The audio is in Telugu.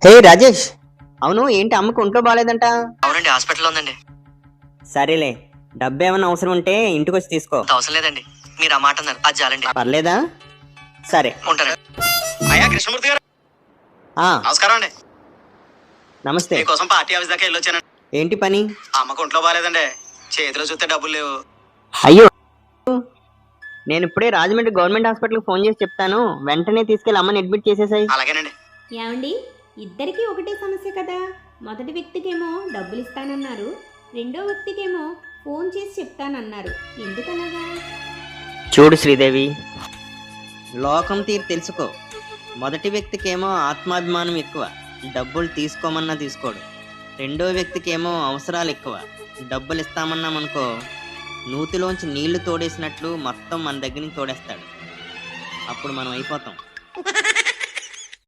హే రాజేష్, అవును ఏంటి అమ్మకు ఒంట్లో బాగాలేదంట? అవునండి, హాస్పిటల్లో ఉందండి. సరేలే, డబ్బు ఏమైనా అవసరం ఉంటే ఇంటికి వచ్చి తీసుకో. అంత అవసరం లేదండి, మీరు ఆ మాట అన్నారు, అది చాలండి. పర్లేదా? సరే ఉంటానండి. అయ్యా కృష్ణమూర్తి గారు, ఆ నమస్కారం అండి. నమస్తే. మీకోసం పార్టీ ఆఫీస్ దాకా వెళ్ళొచ్చానండి. ఏంటి పని? అమ్మకు ఒంట్లో బాగాలేదండి, చేతిలో చూస్తే డబ్బులు లేవు. అయ్యో, నేను ఇప్పుడే రాజమండ్రి గవర్నమెంట్ హాస్పిటల్కి ఫోన్ చేసి చెప్తాను, వెంటనే తీసుకెళ్ళి అమ్మని అడ్మిట్ చేసేసాయి. అలాగేనండి. ఏమండి, ఇద్దరికీ ఒకటే సమస్య కదా. మొదటి వ్యక్తికేమో డబ్బులు ఇస్తానన్నారు, రెండో వ్యక్తికేమో ఫోన్ చేసి చెప్తానన్నారు. ఎందుకలాగా? చూడు శ్రీదేవి, లోకం తీరు తెలుసుకో. మొదటి వ్యక్తికేమో ఆత్మాభిమానం ఎక్కువ, డబ్బులు తీసుకోమన్నా తీసుకోడు. రెండో వ్యక్తికేమో అవసరాలు ఎక్కువ, డబ్బులు ఇస్తామన్నామనుకో నూతిలోంచి నీళ్లు తోడేసినట్లు మొత్తం మన దగ్గర నుంచి తోడేస్తాడు. అప్పుడు మనం అయిపోతాం.